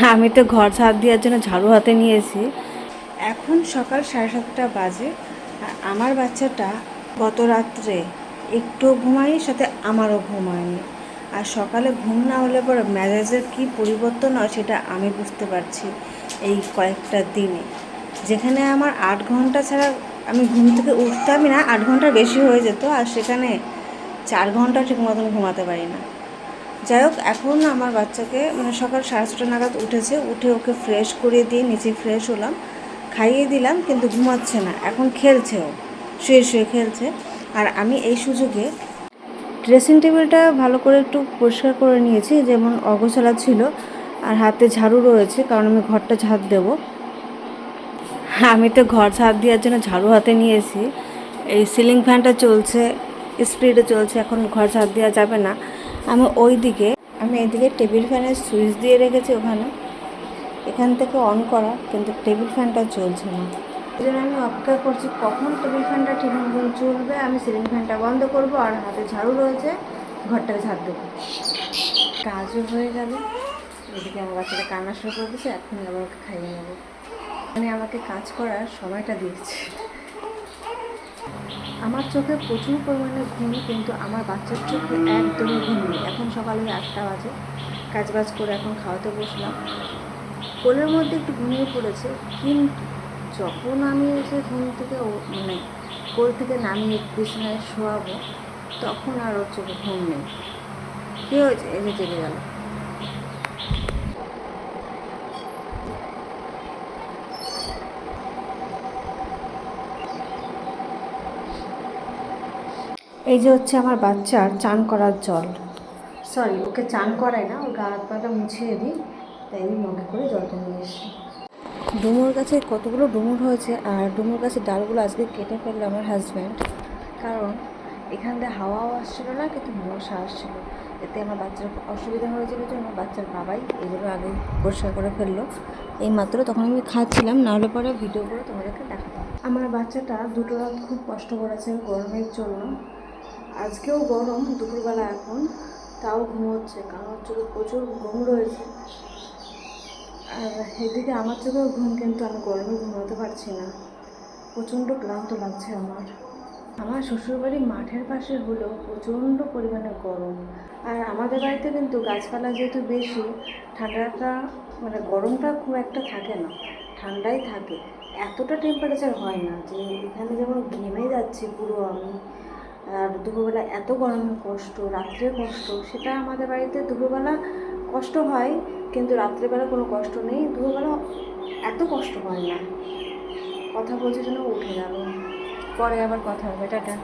আমি তো ঘর ঝাড় দেওয়ার জন্য ঝাড়ু হাতে নিয়েছি। এখন সকাল 7:30 বাজে। আর আমার বাচ্চাটা গত রাত্রে একটুও ঘুমায়নি, সাথে আমারও ঘুমায়নি। আর সকালে ঘুম না হলে পরে মেজাজের কী পরিবর্তন হয় সেটা আমি বুঝতে পারছি এই কয়েকটা দিনে। যেখানে আমার 8 ঘন্টা ছাড়া আমি ঘুম থেকে উঠতামই না, 8 ঘন্টার বেশি হয়ে যেত, আর সেখানে 4 ঘন্টা ঠিক মতন ঘুমাতে পারি না। যাই হোক, এখন আমার বাচ্চাকে সকাল 6:30 নাগাদ উঠেছে, উঠে ওকে ফ্রেশ করে দিয়ে নিচে ফ্রেশ হলাম, খাইয়ে দিলাম, কিন্তু ঘুমাচ্ছে না, এখন খেলছে, ও শুয়ে শুয়ে খেলছে। আর আমি এই সুযোগে ড্রেসিং টেবিলটা ভালো করে একটু পরিষ্কার করে নিয়েছি, যেমন অগোছালা ছিল। আর হাতে ঝাড়ু রয়েছে, কারণ আমি ঘরটা ঝাড় দেবো। আমি তো ঘর ঝাড় দেওয়ার জন্য ঝাড়ু হাতে নিয়েছি। এই সিলিং ফ্যানটা চলছে, স্পিডে চলছে, এখন ঘর ঝাড় দেওয়া যাবে না। আমি এইদিকে টেবিল ফ্যানের সুইচ দিয়ে রেখেছি ওখানে, এখান থেকে অন করা, কিন্তু টেবিল ফ্যানটা চলছে না। এই জন্য আমি অপেক্ষা করছি কখন টেবিল ফ্যানটা ঠিক মতন চলবে, আমি সিলিং ফ্যানটা বন্ধ করব, আর হাতে ঝাড়ু রয়েছে, ঘরটাকে ঝাড় দেবো। কাজও হয়ে গেল। এদিকে আমার বাচ্চাটা কান্না শুরু করে দিয়েছে, এখনই আবার ওকে খাইয়ে নেবো। মানে আমাকে কাজ করার সময়টা দিয়েছে। আমার চোখে প্রচুর পরিমাণে ঘুম, কিন্তু আমার বাচ্চার চোখে একদমই ঘুম নেই। এখন সকালে 8টা বাজে, কাজবাজ করে এখন খাওয়াতে বসলাম। কোলের মধ্যে একটু ঘুমিয়ে পড়েছে, কিন্তু যখন আমি এসে ঘুম থেকে কোল থেকে নামিয়ে বিছানায় শোয়াবো, তখন আর ওর চোখে ঘুম নেই। কী হয়েছে? এই যে জেগে গেল। এই যে হচ্ছে আমার বাচ্চার চান করার জল। সরি, ওকে চান করাই না, ওর গা হাত পাটা মুছিয়ে দিই, তাই মগে করে জলটা নিয়ে এসি। ডুমুর গাছে কতগুলো ডুমুর হয়েছে, আর ডুমুর গাছের ডালগুলো আজকে কেটে ফেললো আমার হাজব্যান্ড, কারণ এখান দিয়ে হাওয়াও আসছিলো না, কিন্তু মশা আসছিলো। এতে আমার বাচ্চার অসুবিধা হয়ে যাবে জন্য বাচ্চার বাবাই এগুলো আগে পরিষ্কার করে ফেললো এই মাত্র। তখন আমি খাচ্ছিলাম, নাহলে পরে ভিডিও করে তোমাদেরকে দেখাতাম। আমার বাচ্চাটা দুটো রাত খুব কষ্ট করেছে গরমের জন্য। আজকেও গরম দুপুরবেলা, এখন তাও ঘুমোচ্ছে, কারণ ওর চোখে প্রচুর ঘুম রয়েছে। আর এদিকে আমার চোখেও ঘুম, কিন্তু আমি গরমে ঘুমাতে পারছি না, প্রচণ্ড ক্লান্ত লাগছে আমার। আমার শ্বশুরবাড়ি মাঠের পাশে হলেও প্রচণ্ড পরিমাণে গরম। আর আমাদের বাড়িতে কিন্তু গাছপালা যেহেতু বেশি, ঠান্ডাটা গরমটা খুব একটা থাকে না, ঠান্ডাই থাকে। এতটা টেম্পারেচার হয় না যে এখানে যেমন ঘেমে যাচ্ছে পুরো আমি। আর দুপুরবেলা এত গরমের কষ্ট, রাত্রে কষ্ট, সেটা আমাদের বাড়িতে দুপুরবেলা কষ্ট হয়, কিন্তু রাত্রেবেলা কোনো কষ্ট নেই। দুপুরবেলা এত কষ্ট হয় না। কথা বলছে যেন উঠে গেল, পরে আবার কথা হবে, টাটা।